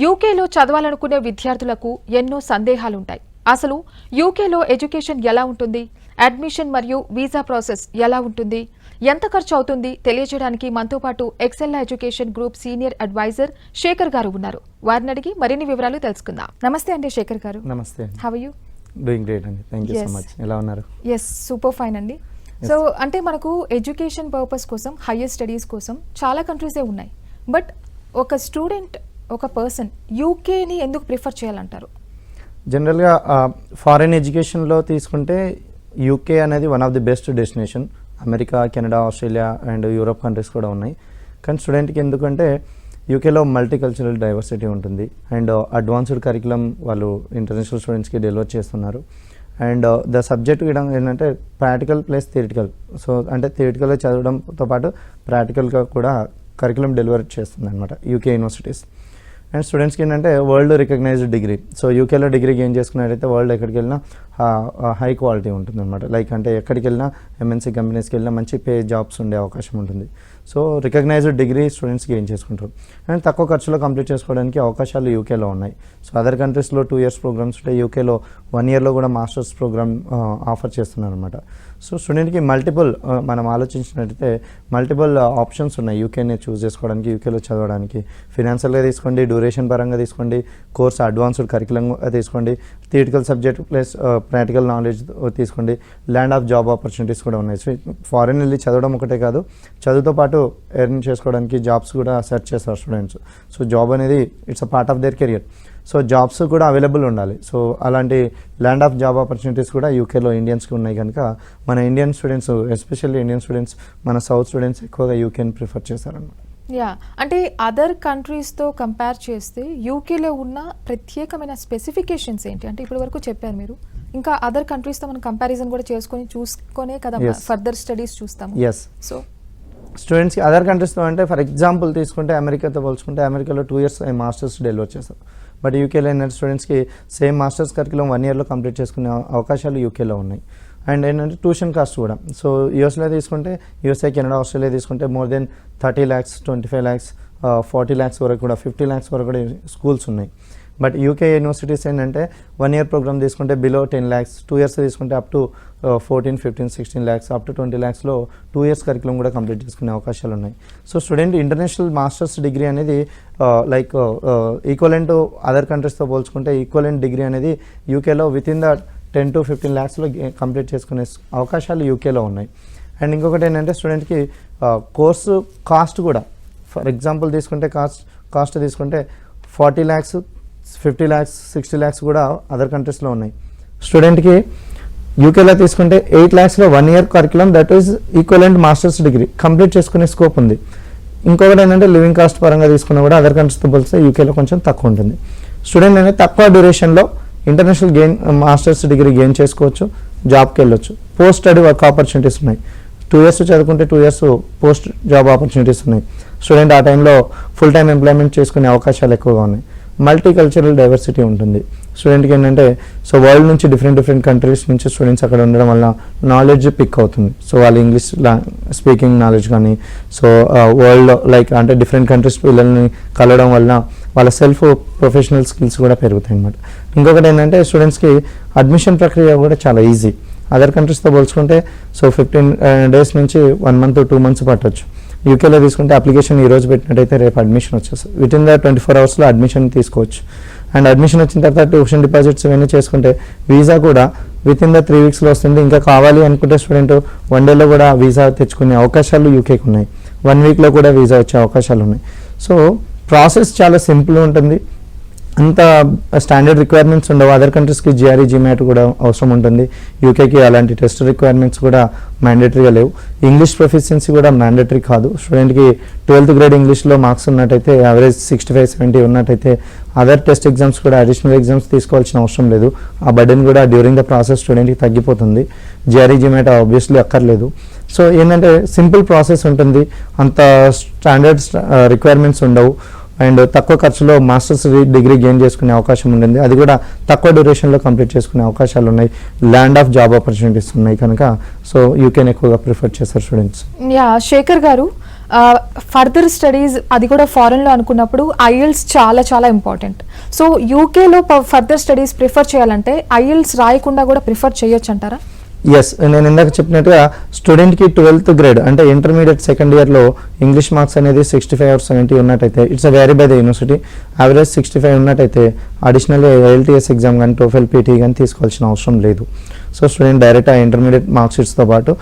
యూకేలో చదవాలనుకునే విద్యార్థులకు ఎన్నో సందేహాలుంటాయి. అసలు యూకేలో ఎడ్యుకేషన్ ఎలా ఉంటుంది, అడ్మిషన్ మరియు వీసా ప్రాసెస్ ఎలా ఉంటుంది, ఎంత ఖర్చు అవుతుంది తెలియజేయడానికి మనతో పాటు Excel education group senior advisor Shekhar గారు ఉన్నారు. వారిని అడిగి మరిన్ని వివరాలు తెలుసుకుందాం. నమస్తే అండి శేఖర్ గారు. నమస్తే. How are you? Doing great అండి. Thank you so much. ఎలా ఉన్నారు? yes సూపర్ ఫైన్ అండి. సో అంటే మనకు ఎడ్యుకేషన్ పర్పస్ కోసం హైయర్ స్టడీస్ కోసం చాలా కంట్రీసే ఉన్నాయి. బట్ ఒక స్టూడెంట్ ఒక పర్సన్ యూకేని ఎందుకు ప్రిఫర్ చేయాలంటారు? జనరల్గా ఫారిన్ ఎడ్యుకేషన్లో తీసుకుంటే యూకే అనేది one of the best destination. America, Canada, Australia and Europe countries కూడా ఉన్నాయి. కానీ స్టూడెంట్కి ఎందుకంటే యూకేలో మల్టీ కల్చరల్ డైవర్సిటీ ఉంటుంది అండ్ అడ్వాన్స్డ్ కరికులం వాళ్ళు ఇంటర్నేషనల్ స్టూడెంట్స్కి డెలివర్ చేస్తున్నారు. అండ్ ద సబ్జెక్ట్ ఏంటంటే ప్రాక్టికల్ ప్లస్ థియరిటికల్. సో అంటే థియరిటికల్గా చదవడంతో పాటు ప్రాక్టికల్గా కూడా కరికులం డెలివర్ చేస్తుంది అనమాట యూకే యూనివర్సిటీస్. అండ్ స్టూడెంట్స్కి ఏంటంటే వరల్డ్ రికగ్నైజ్డ్ డిగ్రీ. సో యూకేలో డిగ్రీ గెయిన్ చేసుకున్నట్టయితే వరల్డ్ ఎక్కడికి వెళ్ళినా హై క్వాలిటీ ఉంటుంది అనమాట. లైక్ అంటే ఎక్కడికి వెళ్ళినా ఎంఎన్సీ కంపెనీస్కి వెళ్ళినా మంచి పే జాబ్స్ ఉండే అవకాశం ఉంటుంది. So recognised degree students gain చేసుకుంటారు. అండ్ తక్కువ ఖర్చులో కంప్లీట్ చేసుకోవడానికి అవకాశాలు యూకేలో ఉన్నాయి. సో అదర్ కంట్రీస్లో 2 years ప్రోగ్రామ్స్ ఉంటాయి. యూకేలో 1 yearలో కూడా మాస్టర్స్ ప్రోగ్రామ్ ఆఫర్ చేస్తున్నారు అనమాట. సో స్టూడెంట్కి మల్టిపుల్ మనం ఆలోచించినట్టయితే మల్టిపుల్ ఆప్షన్స్ ఉన్నాయి యూకేనే చూస్ చేసుకోవడానికి, యూకేలో చదవడానికి. ఫినాన్షియల్గా తీసుకోండి, డ్యూరేషన్ పరంగా తీసుకోండి, కోర్స్ అడ్వాన్స్డ్ కరికులం తీసుకోండి, theoretical subject plus practical knowledge తీసుకోండి. ల్యాండ్ ఆఫ్ జాబ్ ఆపర్చునిటీస్ కూడా ఉన్నాయి. సో ఫారిన్ వెళ్ళి చదవడం ఒకటే కాదు, చదువుతో పాటు ఎర్న్ చేసుకోవడానికి జాబ్స్ కూడా సెర్చ్ చేస్తారు స్టూడెంట్స్. సో జాబ్ అనేది it's a part of their career. So jobs కూడా అవైలబుల్ ఉండాలి. సో అలాంటి ల్యాండ్ ఆఫ్ జాబ్ ఆపర్చునిటీస్ కూడా యూకేలో ఇండియన్స్కి ఉన్నాయి కనుక మన Indian students, especially Indian students, మన సౌత్ స్టూడెంట్స్ ఎక్కువగా యూకేని ప్రిఫర్ చేస్తారన్నమాట. యా, అంటే అదర్ కంట్రీస్తో కంపేర్ చేస్తే యూకేలో ఉన్న ప్రత్యేకమైన స్పెసిఫికేషన్స్ ఏంటి? అంటే ఇప్పటి వరకు చెప్పారు మీరు, ఇంకా అదర్ కంట్రీస్తో మనం కంపారిజన్ కూడా చూసుకొనే కదా ఫర్దర్ స్టడీస్ చూస్తాము. ఎస్. సో స్టూడెంట్స్కి అదర్ కంట్రీస్తో అంటే ఫర్ ఎగ్జాంపుల్ తీసుకుంటే అమెరికాతో పోల్చుకుంటే అమెరికాలో 2 years మాస్టర్స్ డెలివర్ చేస్తారు. బట్ యూకేలో ఏంటంటే స్టూడెంట్స్కి సేమ్ మాస్టర్స్ కరికులం 1 yearలో కంప్లీట్ చేసుకునే అవకాశాలు యూకేలో ఉన్నాయి. అండ్ ఏంటంటే ట్యూషన్ కాస్ట్ కూడా. సో యూఎస్లో తీసుకుంటే యూఎస్ఏ, కెనడా, ఆస్ట్రేలియా తీసుకుంటే more than 30 lakhs, 25 lakhs, 40 lakhs వరకు కూడా, 50 lakhs వరకు కూడా స్కూల్స్ ఉన్నాయి. బట్ యూకే యూనివర్సిటీస్ ఏంటంటే 1 year ప్రోగ్రామ్ తీసుకుంటే బిలో 10 lakhs, 2 years తీసుకుంటే up to 14, 15, 16 lakhs, up to 20 lakhsలో 2 years కరికులం కూడా కంప్లీట్ చేసుకునే అవకాశాలు ఉన్నాయి. So student international masters degree అనేది లైక్ ఈక్వలెంట్ టు అదర్ కంట్రీస్తో పోల్చుకుంటే ఈక్వలెంట్ డిగ్రీ అనేది యూకేలో విత్ ఇన్ ద 10 to 15 lakhsలో కంప్లీట్ చేసుకునే అవకాశాలు యూకేలో ఉన్నాయి. అండ్ ఇంకొకటి ఏంటంటే స్టూడెంట్కి కోర్సు కాస్ట్ కూడా, ఫర్ ఎగ్జాంపుల్ తీసుకుంటే కాస్ట్ తీసుకుంటే 40 lakhs, 50 lakhs, 60 lakhs కూడా అదర్ కంట్రీస్లో ఉన్నాయి. స్టూడెంట్కి యూకేలో తీసుకుంటే 8 lakhsలో 1 year curriculum, that is equivalent masters degree complete చేసుకునే స్కోప్ ఉంది. ఇంకొకటి ఏంటంటే లివింగ్ కాస్ట్ పరంగా తీసుకున్నా కూడా అదర్ కంట్రీస్తో పోలిస్తే యూకేలో కొంచెం తక్కువ ఉంటుంది. స్టూడెంట్ అనేది తక్కువ డ్యూరేషన్లో ఇంటర్నేషనల్ మాస్టర్స్ డిగ్రీ గెయిన్ చేసుకోవచ్చు, జాబ్కి వెళ్ళొచ్చు. పోస్ట్ స్టడీ వర్క్ ఆపర్చునిటీస్ ఉన్నాయి. 2 years చదువుకుంటే 2 years పోస్ట్ జాబ్ ఆపర్చునిటీస్ ఉన్నాయి. స్టూడెంట్ ఆ టైంలో ఫుల్ టైం ఎంప్లాయ్మెంట్ చేసుకునే అవకాశాలు ఎక్కువగా ఉన్నాయి. మల్టీ కల్చరల్ డైవర్సిటీ ఉంటుంది స్టూడెంట్కి ఏంటంటే. సో వరల్డ్ నుంచి డిఫరెంట్ కంట్రీస్ నుంచి స్టూడెంట్స్ అక్కడ ఉండడం వల్ల నాలెడ్జ్ పిక్ అవుతుంది. సో వాళ్ళు ఇంగ్లీష్ స్పీకింగ్ నాలెడ్జ్ కానీ, సో వరల్డ్ లైక్ అంటే డిఫరెంట్ కంట్రీస్ పిల్లల్ని కలవడం వల్ల వాళ్ళ సెల్ఫ్ ప్రొఫెషనల్ స్కిల్స్ కూడా పెరుగుతాయి అన్నమాట. ఇంకొకటి ఏంటంటే స్టూడెంట్స్కి అడ్మిషన్ ప్రక్రియ కూడా చాలా ఈజీ. అదర్ కంట్రీస్తో పోల్చుకుంటే సో 15 days నుంచి 1 month, 2 months పట్టవచ్చు. యూకేలో తీసుకుంటే అప్లికేషన్ ఈరోజు పెట్టినట్టయితే రేపు అడ్మిషన్ వచ్చేస్తుంది. With in the 24 hours admission తీసుకోవచ్చు. అండ్ అడ్మిషన్ వచ్చిన తర్వాత ట్యూషన్ డిపాజిట్స్ ఇవన్నీ చేసుకుంటే వీసా కూడా విత్ ఇన్ ద 3 weeksలో వస్తుంది. ఇంకా కావాలి అనుకుంటే స్టూడెంట్ 1 dayలో కూడా వీసా తెచ్చుకునే అవకాశాలు యూకేకి ఉన్నాయి. 1 weekలో కూడా వీసా వచ్చే అవకాశాలు ఉన్నాయి. సో ప్రాసెస్ చాలా సింపుల్ ఉంటుంది. అంత స్టాండర్డ్ రిక్వైర్మెంట్స్ ఉండవు. అదర్ కంట్రీస్కి జిఆర్ఈ, జిమాట్ కూడా అవసరం ఉంటుంది. యూకేకి అలాంటి టెస్ట్ రిక్వైర్మెంట్స్ కూడా మ్యాండేటరీగా లేవు. ఇంగ్లీష్ ప్రొఫిషియన్సీ కూడా మ్యాండేటరీ కాదు. స్టూడెంట్కి 12th grade ఇంగ్లీష్లో మార్క్స్ ఉన్నట్టయితే, యావరేజ్ 65-70 ఉన్నట్టయితే అదర్ టెస్ట్ ఎగ్జామ్స్ కూడా అడిషనల్ ఎగ్జామ్స్ తీసుకోవాల్సిన అవసరం లేదు. ఆ బర్డెన్ కూడా డ్యూరింగ్ ద ప్రాసెస్ స్టూడెంట్కి తగ్గిపోతుంది. జిఆర్ఈ, జిమాట్ ఆబ్వియస్లీ అక్కర్లేదు. సో ఏంటంటే సింపుల్ ప్రాసెస్ ఉంటుంది. అంత స్టాండర్డ్ రిక్వైర్మెంట్స్ ఉండవు. అండ్ తక్కువ ఖర్చులో మాస్టర్స్ డిగ్రీ గెయిన్ చేసుకునే అవకాశం ఉంటుంది. అది కూడా తక్కువ డ్యూరేషన్లో కంప్లీట్ చేసుకునే అవకాశాలు ఉన్నాయి. ల్యాండ్ ఆఫ్ జాబ్ ఆపర్చునిటీస్ ఉన్నాయి కనుక సో యూకేని ఎక్కువగా ప్రిఫర్ చేస్తారు స్టూడెంట్స్. యా, శేఖర్ గారు, ఫర్దర్ స్టడీస్ అది కూడా ఫారెన్లో అనుకున్నప్పుడు ఐఎల్స్ చాలా చాలా ఇంపార్టెంట్. సో యూకేలో ఫర్దర్ స్టడీస్ ప్రిఫర్ చేయాలంటే ఐఎల్స్ రాయకుండా కూడా ప్రిఫర్ చేయొచ్చు అంటారా? ఎస్, నేను ఇందాక చెప్పినట్టుగా స్టూడెంట్కి 12th గ్రేడ్ అంటే ఇంటర్మీడియట్ సెకండ్ ఇయర్లో ఇంగ్లీష్ మార్క్స్ అనేది 65 or 70 ఉన్నట్టయితే, it's vary by the university, average 65 ఉన్నట్టయితే అడిషనల్ ఐఎల్టీఎస్ ఎగ్జామ్ కానీ టోఫెల్ పీటీ కానీ తీసుకోవాల్సిన అవసరం లేదు. సో స్టూడెంట్ డైరెక్ట్ ఆ ఇంటర్మీడియట్ మార్క్ షీట్స్తో పాటు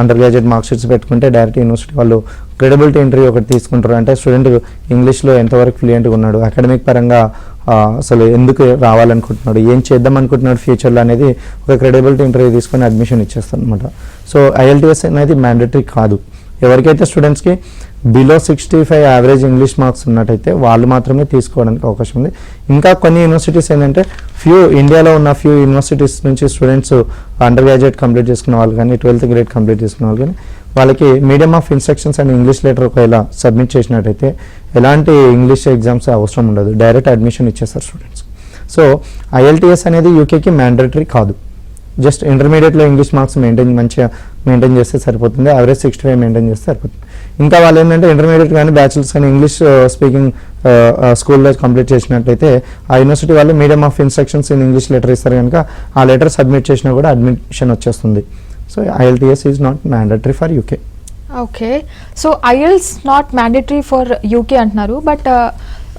అండర్ గ్రాడ్యుయేట్ మార్క్ షీట్స్ పెట్టుకుంటే డైరెక్ట్ యూనివర్సిటీ వాళ్ళు క్రెడిబిలిటీ ఇంటర్వ్యూ ఒకటి తీసుకుంటారు. అంటే స్టూడెంట్ ఇంగ్లీష్లో ఎంతవరకు ఫ్లూయెంట్గా ఉన్నాడు, అకాడమిక్ పరంగా అసలు ఎందుకు రావాలనుకుంటున్నాడు, ఏం చేద్దాం అనుకుంటున్నాడు ఫ్యూచర్లో అనేది ఒక క్రెడిబిలిటీ ఇంటర్వ్యూ తీసుకొని అడ్మిషన్ ఇచ్చేస్తారు అనమాట. సో ఐఎల్టీఎస్ అనేది మ్యాండేటరీ కాదు. ఎవరికైతే స్టూడెంట్స్కి బిలో 65 యావరేజ్ ఇంగ్లీష్ మార్క్స్ ఉన్నట్టయితే వాళ్ళు మాత్రమే తీసుకోవడానికి అవకాశం ఉంది. ఇంకా కొన్ని యూనివర్సిటీస్ ఏంటంటే ఇండియాలో ఉన్న ఫ్యూ యూనివర్సిటీస్ నుంచి స్టూడెంట్స్ అండర్ గ్రాడ్యుయేట్ కంప్లీట్ చేసుకున్న వాళ్ళు కానీ 12th గ్రేడ్ కంప్లీట్ చేసుకున్న వాళ్ళు కానీ వాళ్ళకి medium of instructions and English letter ఒకవేళ సబ్మిట్ చేసినట్టయితే ఎలాంటి ఇంగ్లీష్ ఎగ్జామ్స్ అవసరం ఉండదు, డైరెక్ట్ అడ్మిషన్ ఇచ్చేస్తారు స్టూడెంట్స్. సో ఐఎల్టీఎస్ అనేది యూకేకి మ్యాండేటరీ కాదు. జస్ట్ ఇంటర్మీడియట్లో ఇంగ్లీష్ మార్క్స్ మంచిగా మెయింటైన్ చేస్తే సరిపోతుంది, యావరేజ్ 65 మెయింటైన్ చేస్తే సరిపోతుంది. ఇంకా వాళ్ళు ఏంటంటే ఇంటర్మీడియట్ కానీ బ్యాచిలర్స్ కానీ ఇంగ్లీష్ స్పీకింగ్ స్కూల్లో కంప్లీట్ చేసినట్లయితే ఆ యూనివర్సిటీ వాళ్ళు medium of instructions in English letter ఇస్తారు కనుక ఆ లెటర్ సబ్మిట్ చేసినా కూడా అడ్మిషన్ వచ్చేస్తుంది. So IELTS is not mandatory for UK. Okay, so IELTS not mandatory for UK అంటున్నారు, బట్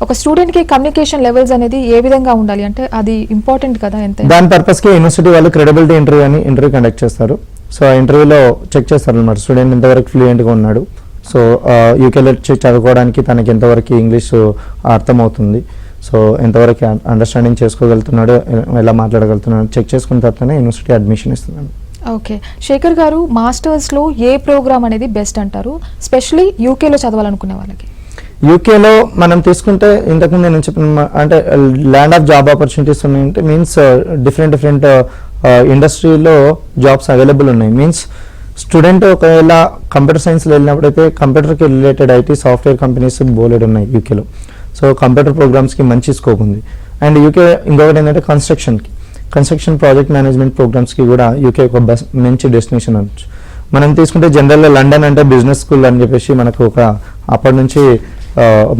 ఒక స్టూడెంట్కి కమ్యూనికేషన్ లెవెల్స్ అనేది ఏ విధంగా ఉండాలి అంటే అది ఇంపార్టెంట్ కదా? ఎంత దాని పర్పస్కి యూనివర్సిటీ వాళ్ళు క్రెడిబిలిటీ ఇంటర్వ్యూ కండక్ట్ చేస్తారు. సో ఆ ఇంటర్వ్యూలో చెక్ చేస్తారు అనమాట స్టూడెంట్ ఎంతవరకు ఫ్లూయెంట్గా ఉన్నాడు, సో యూకేలో చదువుకోవడానికి తనకి ఎంతవరకు ఇంగ్లీష్ అర్థమవుతుంది, సో ఎంతవరకు అండర్స్టాండింగ్ చేసుకోగలుగుతున్నాడు, ఎలా మాట్లాడగలుగుతున్నాడు చెక్ చేసుకున్న తర్వాతనే యూనివర్సిటీ అడ్మిషన్ ఇస్తున్నాడు. ఓకే, శేఖర్ గారు, మాస్టర్స్లో ఏ ప్రోగ్రామ్ అనేది బెస్ట్ అంటారు, స్పెషలీ యూకేలో చదవాలనుకునే వాళ్ళకి? యూకేలో మనం తీసుకుంటే ఇంతకుముందు నేను చెప్పిన అంటే ల్యాండ్ ఆఫ్ జాబ్ ఆపర్చునిటీస్ ఉన్నాయంటే మీన్స్ డిఫరెంట్ ఇండస్ట్రీలో జాబ్స్ అవైలబుల్ ఉన్నాయి. మీన్స్ స్టూడెంట్ ఒకవేళ కంప్యూటర్ సైన్స్లో వెళ్ళినప్పుడైతే కంప్యూటర్కి రిలేటెడ్ ఐటీ సాఫ్ట్వేర్ కంపెనీస్ బోలెడ్ ఉన్నాయి యూకేలో. సో కంప్యూటర్ ప్రోగ్రామ్స్కి మంచి స్కోప్ ఉంది. అండ్ యూకే ఇంకొకటి ఏంటంటే కన్స్ట్రక్షన్ ప్రాజెక్ట్ మేనేజ్మెంట్ ప్రోగ్రామ్స్కి కూడా యూకే ఒక మంచి డెస్టినేషన్ అనొచ్చు. మనం తీసుకుంటే జనరల్గా లండన్ అంటే బిజినెస్ స్కూల్ అని చెప్పేసి మనకు ఒక అప్పటి నుంచి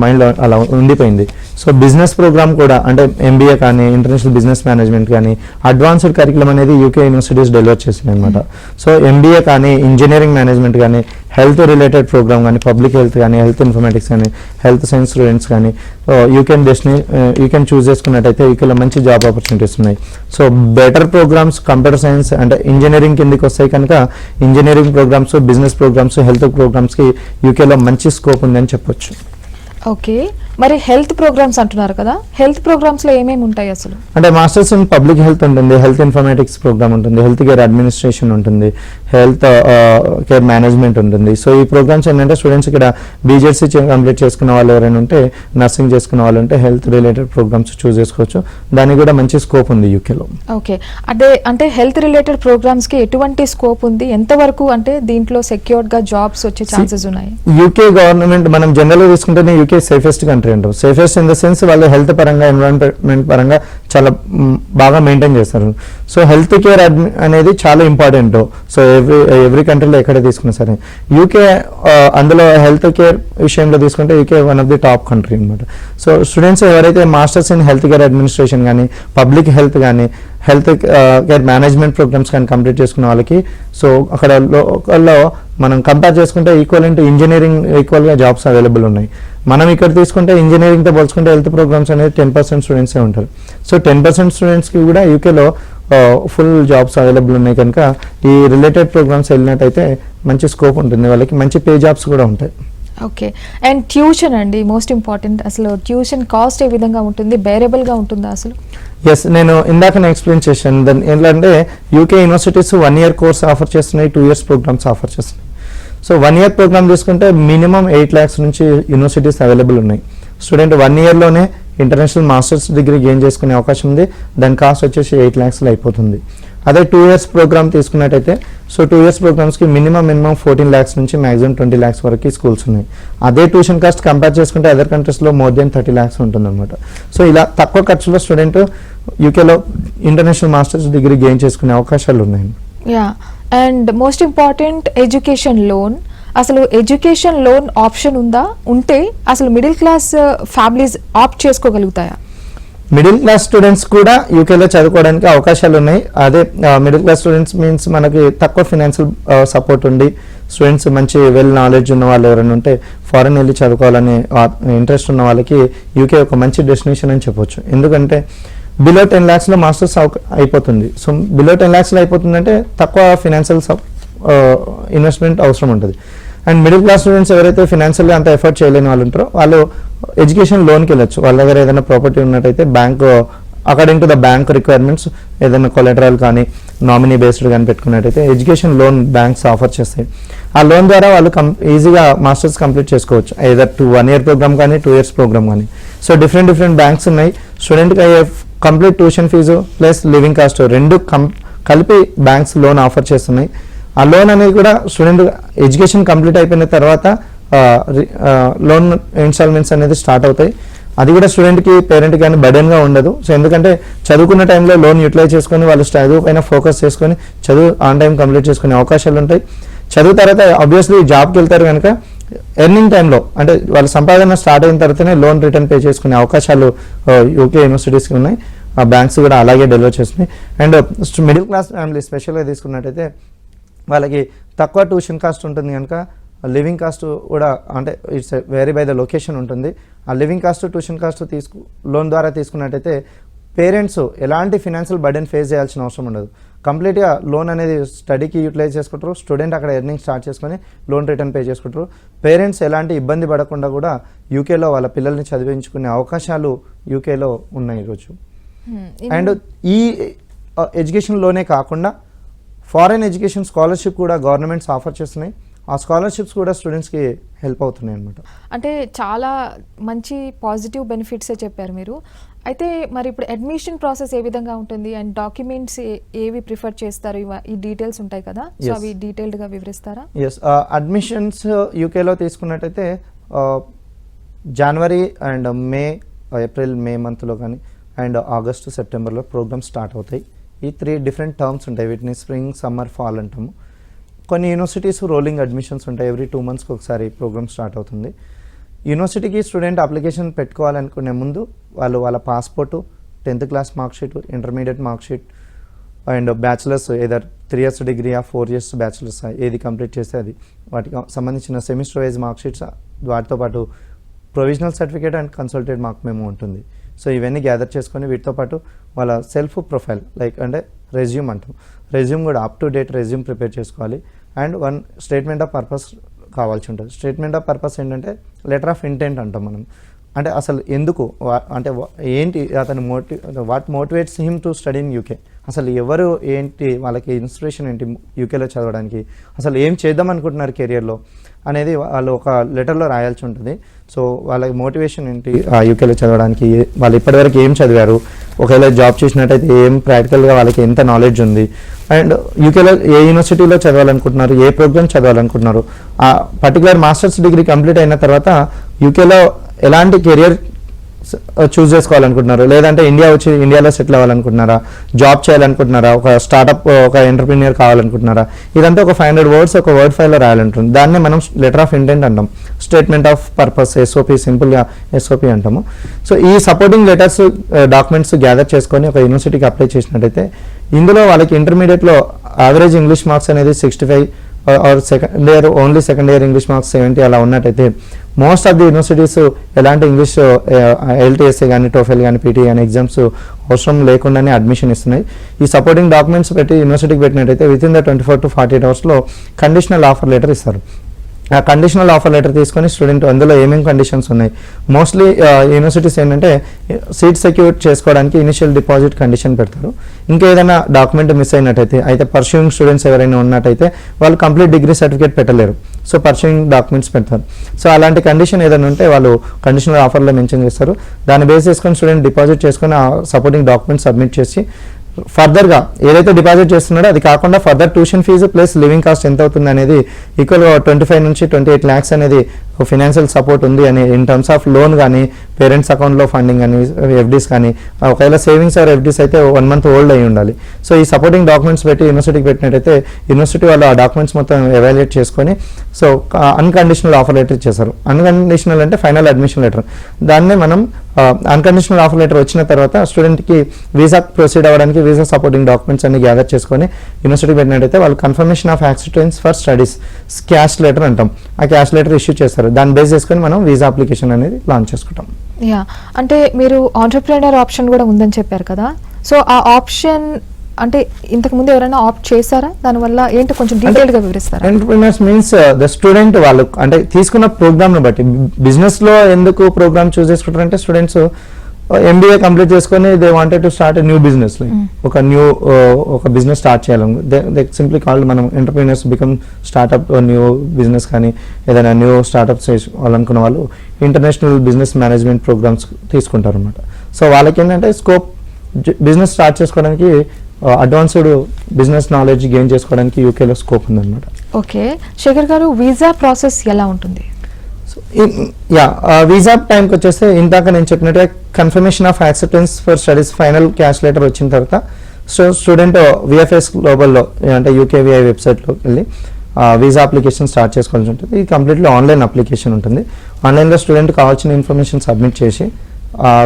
మైండ్లో అలా ఉండిపోయింది. సో బిజినెస్ ప్రోగ్రామ్ కూడా అంటే ఎంబీఏ కానీ ఇంటర్నేషనల్ బిజినెస్ మేనేజ్మెంట్ కానీ అడ్వాన్స్డ్ కరికులం అనేది యూకే యూనివర్సిటీస్ డెలివర్ చేస్తున్నాయి అనమాట. సో ఎంబీఏ కానీ ఇంజనీరింగ్ మేనేజ్మెంట్ కానీ హెల్త్ రిలేటెడ్ ప్రోగ్రామ్ కానీ పబ్లిక్ హెల్త్ కానీ హెల్త్ ఇన్ఫర్మేటిక్స్ కానీ హెల్త్ సైన్స్ స్టూడెంట్స్ కానీ యూ కెన్ చూస్ చేసుకున్నట్టయితే యూకేలో మంచి జాబ్ ఆపర్చునిటీస్ ఉన్నాయి. So better programmes computer science అంటే ఇంజనీరింగ్ కిందకి వస్తాయి కనుక engineering programmes business programmes health ప్రోగ్రామ్స్కి యూకేలో మంచి స్కోప్ ఉందని చెప్పొచ్చు. ఓకే, మరి హెల్త్ ప్రోగ్రామ్స్ అంటున్నారు కదా, హెల్త్ ప్రోగ్రామ్స్లో ఏమేమి ఉంటాయి అసలు? అంటే మాస్టర్స్ ఇన్ పబ్లిక్ హెల్త్ ఉంటుంది, హెల్త్ ఇన్ఫర్మేటిక్స్ ప్రోగ్రామ్ ఉంటుంది, హెల్త్ కేర్ అడ్మినిస్ట్రేషన్ ఉంటుంది, హెల్త్ కేర్ మేనేజ్మెంట్ ఉంటుంది. సో ఈ ప్రోగ్రామ్స్ ఏంటంటే స్టూడెంట్స్ ఇక్కడ బీజెడ్సీ కంప్లీట్ చేసుకున్న వాళ్ళు ఎవరైనా ఉంటే నర్సింగ్ చేసుకున్న వాళ్ళు ఉంటే హెల్త్ రిలేటెడ్ ప్రోగ్రామ్స్ చూస్ చేసుకోవచ్చు. దానికి కూడా మంచి స్కోప్ ఉంది యూకేలో. ఓకే, అంటే హెల్త్ రిలేటెడ్ ప్రోగ్రామ్స్కి ఎటువంటి స్కోప్ ఉంది, ఎంతవరకు అంటే దీంట్లో సెక్యూర్డ్గా జాబ్స్ వచ్చే ఛాన్సెస్ ఉన్నాయి? యూకే గవర్నమెంట్ మనం జనరల్గా తీసుకుంటేనే యూకే సేఫెస్ట్ కంట్రీ అంటాం. సేఫెస్ట్ ఇన్ ద సెన్స్ వాళ్ళు హెల్త్ పరంగా ఎన్విరాన్మెంట్ పరంగా చాలా బాగా మెయింటైన్ చేస్తారు. సో హెల్త్ కేర్ అనేది చాలా ఇంపార్టెంట్. సో ఎవ్రీ కంట్రీలో ఎక్కడ తీసుకున్నా సరే యూకే అందులో హెల్త్ కేర్ విషయంలో తీసుకుంటే UK one of the top country అనమాట. సో స్టూడెంట్స్ ఎవరైతే masters in health care administration కానీ పబ్లిక్ హెల్త్ కానీ హెల్త్ కేర్ మేనేజ్మెంట్ ప్రోగ్రామ్స్ కానీ కంప్లీట్ చేసుకున్న వాళ్ళకి సో అక్కడ లోకల్లో మనం కంపేర్ చేసుకుంటే ఈక్వల్ ఇంటూ ఇంజనీరింగ్ ఈక్వల్గా జాబ్స్ అవైలబుల్ ఉన్నాయి. మనం ఇక్కడ తీసుకుంటే ఇంజనీరింగ్తో పోల్చుకుంటే హెల్త్ ప్రోగ్రామ్స్ అనేది 10% స్టూడెంట్సే ఉంటారు. సో 10% స్టూడెంట్స్కి కూడా యూకేలో ఫుల్ జాబ్స్ అవైలబుల్ ఉన్నాయి కనుక ఈ రిలేటెడ్ ప్రోగ్రామ్స్ వెళ్ళినట్టయితే మంచి స్కోప్ ఉంటుంది, వాళ్ళకి మంచి పే జాబ్స్ కూడా ఉంటాయి. ఓకే, అండ్ ట్యూషన్ అండి మోస్ట్ ఇంపార్టెంట్. అసలు ట్యూషన్ కాస్ట్ ఏ విధంగా ఉంటుంది, బేరబుల్గా ఉంటుందా అసలు? ఎస్, నేను ఇందాక ఎక్స్ప్లెయిన్ చేశాను. దాని ఏంటంటే UK universities 1 year course offer చేస్తున్నాయి, 2 years ప్రోగ్రామ్స్ ఆఫర్ చేస్తున్నాయి. సో 1 year ప్రోగ్రామ్ తీసుకుంటే మినిమం 8 lakhs నుంచి యూనివర్సిటీస్ అవైలబుల్ ఉన్నాయి. స్టూడెంట్ 1 yearలోనే ఇంటర్నేషనల్ మాస్టర్స్ డిగ్రీ గెయిన్ చేసుకునే అవకాశం ఉంది. దాని కాస్ట్ వచ్చేసి 8 lakhsలో అయిపోతుంది. అదే 2 years ప్రోగ్రామ్ తీసుకున్నట్టయితే సో 2 years ప్రోగ్రామ్స్కి మినిమం 14 lakhs నుంచి మ్యాక్సిమం 20 lakhs వరకు స్కూల్స్ ఉన్నాయి. అదే ట్యూషన్ కాస్ట్ కంపేర్ చేసుకుంటే అదర్ కంట్రీస్లో మోర్ దెన్ 30 lakhs ఉంటుంది అనమాట. సో ఇలా తక్కువ ఖర్చులో స్టూడెంట్ యూకేలో ఇంటర్నేషనల్ మాస్టర్స్ డిగ్రీ గెయిన్ చేసుకునే అవకాశాలు ఉన్నాయి. Yeah, and most important education loan అసలు ఎడ్యుకేషన్ లోన్ ఆప్షన్ ఉందా? ఉంటే అసలు మిడిల్ క్లాస్ ఫ్యామిలీస్ ఆప్ట్ చేసుకోగలుగుతాయా? మిడిల్ క్లాస్ స్టూడెంట్స్ కూడా యూకేలో చదువుకోవడానికి అవకాశాలు ఉన్నాయి. అదే మిడిల్ క్లాస్ స్టూడెంట్స్ మీన్స్ మనకి తక్కువ ఫినాన్షియల్ సపోర్ట్ ఉండి స్టూడెంట్స్ మంచి వెల్ నాలెడ్జ్ ఉన్న వాళ్ళు ఎవరైనా ఉంటే ఫారెన్ వెళ్ళి చదువుకోవాలని ఇంట్రెస్ట్ ఉన్న వాళ్ళకి యూకే ఒక మంచి డెస్టినేషన్ అని చెప్పొచ్చు. ఎందుకంటే బిలో 10 lakhsలో మాస్టర్స్ అయిపోతుంది. సో బిలో 10 lakhsలో అయిపోతుందంటే తక్కువ ఫినాన్షియల్ ఇన్వెస్ట్మెంట్ అవసరం ఉంటుంది. అండ్ మిడిల్ క్లాస్ స్టూడెంట్స్ ఎవరైతే ఫినాన్షియల్గా అంత ఎఫర్ట్ చేయలేని వాళ్ళు ఉంటారో వాళ్ళు ఎడ్యుకేషన్ లోన్కి వెళ్ళొచ్చు. వాళ్ళ దగ్గర ఏదైనా ప్రాపర్టీ ఉన్నట్టయితే bank according to the bank requirements ఏదైనా కొలెటరల్ కానీ నామినీ బేస్డ్ కానీ పెట్టుకున్నట్టయితే ఎడ్యుకేషన్ లోన్ బ్యాంక్స్ ఆఫర్ చేస్తాయి. ఆ లోన్ ద్వారా వాళ్ళు ఈజీగా మాస్టర్స్ కంప్లీట్ చేసుకోవచ్చు. ఏదర్ 1 year ప్రోగ్రామ్ కానీ 2 years ప్రోగ్రామ్ కానీ. సో డిఫరెంట్ బ్యాంక్స్ ఉన్నాయి. స్టూడెంట్కి అయ్యే complete tuition fees plus living cost రెండు కలిపి బ్యాంక్స్ లోన్ ఆఫర్ చేస్తున్నాయి. ఆ లోన్ అనేది కూడా స్టూడెంట్ ఎడ్యుకేషన్ కంప్లీట్ అయిపోయిన తర్వాత లోన్ ఇన్స్టాల్మెంట్స్ అనేది స్టార్ట్ అవుతాయి. అది కూడా స్టూడెంట్కి పేరెంట్కి కానీ బర్డెన్గా ఉండదు. సో ఎందుకంటే చదువుకున్న టైంలో లోన్ యూటిలైజ్ చేసుకొని వాళ్ళు చదువు పైన ఫోకస్ చేసుకొని చదువు ఆన్ టైం కంప్లీట్ చేసుకునే అవకాశాలు ఉంటాయి. చదువు తర్వాత ఆబ్వియస్లీ జాబ్కి వెళ్తారు కనుక ఎర్నింగ్ టైంలో అంటే వాళ్ళ సంపాదన స్టార్ట్ అయిన తర్వాతనే లోన్ రిటర్న్ పే చేసుకునే అవకాశాలు యూకే యూనివర్సిటీస్కి ఉన్నాయి. ఆ బ్యాంక్స్ కూడా అలాగే డెలివర్ చేస్తున్నాయి. అండ్ మిడిల్ క్లాస్ ఫ్యామిలీ స్పెషల్గా తీసుకున్నట్టయితే వాళ్ళకి తక్కువ ట్యూషన్ కాస్ట్ ఉంటుంది కనుక లివింగ్ కాస్ట్ కూడా అంటే it's vary by the location ఉంటుంది. ఆ living cost tuition cost loan ద్వారా తీసుకున్నట్టయితే పేరెంట్స్ ఎలాంటి ఫినాన్షియల్ బర్డెన్ ఫేస్ చేయాల్సిన అవసరం ఉండదు. కంప్లీట్గా లోన్ అనేది స్టడీకి యూటిలైజ్ చేసుకుంటారు. స్టూడెంట్ అక్కడ ఎర్నింగ్ స్టార్ట్ చేసుకొని లోన్ రిటర్న్ పే చేసుకుంటారు. పేరెంట్స్ ఎలాంటి ఇబ్బంది పడకుండా కూడా యూకేలో వాళ్ళ పిల్లల్ని చదివించుకునే అవకాశాలు యూకేలో ఉన్నాయి ఈరోజు. అండ్ ఈ ఎడ్యుకేషన్ లోనే కాకుండా ఫారెన్ ఎడ్యుకేషన్ స్కాలర్షిప్ కూడా గవర్నమెంట్స్ ఆఫర్ చేస్తున్నాయి. ఆ స్కాలర్షిప్స్ కూడా స్టూడెంట్స్కి హెల్ప్ అవుతున్నాయి అనమాట. అంటే చాలా మంచి పాజిటివ్ బెనిఫిట్సే చెప్పారు మీరు. అయితే మరి ఇప్పుడు అడ్మిషన్ ప్రాసెస్ ఏ విధంగా ఉంటుంది అండ్ డాక్యుమెంట్స్ ఏవి ప్రిఫర్ చేస్తారు? ఈ డీటెయిల్స్ ఉంటాయి కదా, సో అవి డీటెయిల్డ్గా వివరిస్తారా? ఎస్, అడ్మిషన్స్ యూకేలో తీసుకున్నట్టయితే జనవరి అండ్ ఏప్రిల్ మే మంత్లో కానీ అండ్ ఆగస్టు సెప్టెంబర్లో ప్రోగ్రామ్స్ స్టార్ట్ అవుతాయి. ఈ 3 different టర్మ్స్ ఉంటాయి. వీటిని స్ప్రింగ్ సమ్మర్ ఫాల్ అంటాము. కొన్ని యూనివర్సిటీస్ రోలింగ్ అడ్మిషన్స్ ఉంటాయి. ఎవ్రీ 2 monthsకి ఒకసారి ప్రోగ్రామ్ స్టార్ట్ అవుతుంది. యూనివర్సిటీకి స్టూడెంట్ అప్లికేషన్ పెట్టుకోవాలనుకునే ముందు వాళ్ళ passport, 10th class marksheet, intermediate marksheet and bachelors either 3 years degree 4 years bachelors ఏది కంప్లీట్ చేస్తే అది వాటికి సంబంధించిన సెమిస్టర్ వైజ్ మార్క్షీట్స్, వాటితో పాటు provisional certificate and consulted mark memo ఉంటుంది. సో ఇవన్నీ గ్యాదర్ చేసుకొని వీటితో పాటు వాళ్ళ సెల్ఫ్ ప్రొఫైల్ లైక్ అంటే రెజ్యూమ్ అంటాం. రెజ్యూమ్ కూడా up to date resume prepare చేసుకోవాలి. అండ్ 1 స్టేట్మెంట్ ఆఫ్ పర్పస్ కావాల్సి ఉంటుంది. స్టేట్మెంట్ ఆఫ్ పర్పస్ ఏంటంటే లెటర్ ఆఫ్ ఇంటెంట్ అంటాం మనం. అంటే అసలు ఎందుకు అంటే ఏంటి అతను what motivates him to study in UK, అసలు ఎవరు ఏంటి వాళ్ళకి ఇన్స్పిరేషన్ ఏంటి యూకేలో చదవడానికి, అసలు ఏం చేద్దాం అనుకుంటున్నారు కెరియర్లో అనేది వాళ్ళు ఒక లెటర్లో రాయాల్సి ఉంటుంది. సో వాళ్ళకి మోటివేషన్ ఏంటి యూకేలో చదవడానికి, వాళ్ళు ఇప్పటివరకు ఏం చదివారు, ఒకవేళ జాబ్ చేసినట్టయితే ఏం ప్రాక్టికల్గా వాళ్ళకి ఎంత నాలెడ్జ్ ఉంది, అండ్ యూకేలో ఏ యూనివర్సిటీలో చదవాలనుకుంటున్నారు, ఏ ప్రోగ్రామ్ చదవాలనుకుంటున్నారు, ఆ పర్టికులర్ మాస్టర్స్ డిగ్రీ కంప్లీట్ అయిన తర్వాత యూకేలో ఎలాంటి కెరియర్ చూస్ చేసుకోవాలనుకుంటున్నారు, లేదంటే ఇండియాలో సెటిల్ అవ్వాలనుకుంటున్నారా, జాబ్ చేయాలనుకుంటున్నారా, ఒక స్టార్టప్ ఒక ఎంటర్ప్రీనియర్ కావాలనుకుంటున్నారా, ఇదంతా ఒక 500 words ఒక వర్డ్ ఫైల్లో రాయాలంటుంది. దాన్నే మనం లెటర్ ఆఫ్ ఇంటెంట్ అంటాం. స్టేట్మెంట్ ఆఫ్ పర్పస్ ఎస్ఓపి, సింపుల్గా ఎస్ఓపి అంటాము. సో ఈ సపోర్టింగ్ లెటర్స్ డాక్యుమెంట్స్ గ్యాదర్ చేసుకొని ఒక యూనివర్సిటీకి అప్లై చేసినట్టయితే ఇందులో వాళ్ళకి ఇంటర్మీడియట్లో యావరేజ్ ఇంగ్లీష్ మార్క్స్ అనేది 65 or second year English marks 70 అలా ఉన్నట్టయితే మోస్ట్ ఆఫ్ ది యూనివర్సిటీస్ ఎలాంటి ఇంగ్లీష్ ఎల్టీఎస్ఏ కానీ టోఫెల్ కానీ పీటీ కానీ ఎగ్జామ్స్ అవసరం లేకుండానే అడ్మిషన్ ఇస్తున్నాయి. ఈ సపోర్టింగ్ డాక్యుమెంట్స్ పెట్టి యూనివర్సిటీకి పెట్టినట్టయితే within the 24 to 48 hours conditional offer letter ఇస్తారు. ఆ కండిషనల్ ఆఫర్ లెటర్ తీసుకొని స్టూడెంట్ అందులో ఏమేమి కండిషన్స్ ఉన్నాయి, మోస్ట్లీ యూనివర్సిటీస్ ఏంటంటే సీట్ సెక్యూర్ చేసుకోవడానికి ఇనిషియల్ డిపాజిట్ కండిషన్ పెడతారు. ఇంకా ఏదైనా డాక్యుమెంట్ మిస్ అయినట్టయితే అయితే పర్సూయింగ్ స్టూడెంట్స్ ఎవరైనా ఉన్నట్టయితే వాళ్ళు కంప్లీట్ డిగ్రీ సర్టిఫికేట్ పెట్టలేరు. సో పర్సూయింగ్ డాక్యుమెంట్స్ పెడతారు. సో అలాంటి కండిషన్ ఏదైనా ఉంటే వాళ్ళు కండిషనల్ ఆఫర్లో మెన్షన్ చేస్తారు. దాన్ని బేస్ చేసుకొని స్టూడెంట్ డిపాజిట్ చేసుకొని ఆ సపోర్టింగ్ డాక్యుమెంట్స్ సబ్మిట్ చేసి ఫర్దర్గా ఏదైతే డిపాజిట్ చేస్తున్నాడో అది కాకుండా further tuition fees plus living cost ఎంత అవుతుంది అనేది ఈక్వల్ 25 నుంచి 28 lakhs అనేది ఫినాన్షియల్ సపోర్ట్ ఉంది అని ఇన్ టర్మ్స్ ఆఫ్ లోన్ కానీ పేరెంట్స్ అకౌంట్లో ఫండింగ్ కానీ ఎఫ్డీస్ కానీ ఒకవేళ సేవింగ్స్ ఆర్ ఎఫ్డీస్ అయితే 1 month ఓల్డ్ అయి ఉండాలి. సో ఈ సపోర్టింగ్ డాక్యుమెంట్స్ పెట్టి యూనివర్సిటీకి పెట్టినట్టయితే యూనివర్సిటీ వాళ్ళు ఆ డాక్యుమెంట్స్ మొత్తం ఎవాల్యుయేట్ చేసుకొని సో అన్కండిషనల్ ఆఫర్ లెటర్ ఇచ్చేస్తారు. అన్కండిషనల్ అంటే ఫైనల్ అడ్మిషన్ లెటర్. దాన్నే మనం అన్కండిషనల్ ఆఫర్ లెటర్ వచ్చిన తర్వాత స్టూడెంట్కి వీసా ప్రొసీడ్ అవ్వడానికి వీసా సపోర్టింగ్ డాక్యుమెంట్స్ అన్ని గ్యాదర్ చేసుకొని యూనివర్సిటీకి పెట్టినట్టయితే వాళ్ళు confirmation of acceptance for studies cash letter అంటాం. ఆ క్యాష్ లెటర్ ఇష్యూ చేస్తారు. దాన్ని బేస్ చేసుకొని మనం వీసా అప్లికేషన్ అనేది లాంచ్ చేసుకుంటాం. యా, అంటే మీరు ఆంటర్‌ప్రెన్యూర్ ఆప్షన్ కూడా ఉందని చెప్పారు కదా, సో ఆ ఆప్షన్ అంటే ఇంతకు ముందు ఎవరైనా ఆప్ట్ చేశారా? దానివల్ల ఏంటి కొంచెం డీటెయిల్గా వివరిస్తారా? ఎంటర్‌ప్రెన్యూర్స్ మీన్స్ ద స్టూడెంట్ వాళ్ళు అంటే తీసుకున్న ప్రోగ్రామ్ని బట్టి బిజినెస్లో ఎందుకు ప్రోగ్రామ్ చూస్ చేసుకుంటారంటే స్టూడెంట్స్ MBA కంప్లీట్ చేసుకొని they wanted to start new business ఒక బిజినెస్ స్టార్ట్ చేయాలని దే సింప్లీ కాల్డ్ మనం entrepreneurs become startup new business కానీ ఏదైనా న్యూ స్టార్ట్అప్ చేయాలనుకున్న వాళ్ళు ఇంటర్నేషనల్ బిజినెస్ మేనేజ్మెంట్ ప్రోగ్రామ్స్ తీసుకుంటారు అనమాట. సో వాళ్ళకి ఏంటంటే స్కోప్ బిజినెస్ స్టార్ట్ చేసుకోవడానికి అడ్వాన్స్డ్ బిజినెస్ నాలెడ్జ్ గెయిన్ చేసుకోవడానికి యూకేలో స్కోప్ ఉందన్నమాట. ఓకే శేఖర్ గారు, వీసా ప్రాసెస్ ఎలా ఉంటుంది? వీసా టైంకి వచ్చేస్తే ఇందాక నేను చెప్పినట్టుగా confirmation of acceptance for studies final cash letter వచ్చిన తర్వాత స్టూడెంట్ VFS గ్లోబల్లో అంటే UKVI వెబ్సైట్లోకి వెళ్ళి వీసా అప్లికేషన్ స్టార్ట్ చేసుకోవాల్సి ఉంటుంది. ఇది కంప్లీట్లీ ఆన్లైన్ అప్లికేషన్ ఉంటుంది. ఆన్లైన్లో స్టూడెంట్ కావాల్సిన ఇన్ఫర్మేషన్ సబ్మిట్ చేసి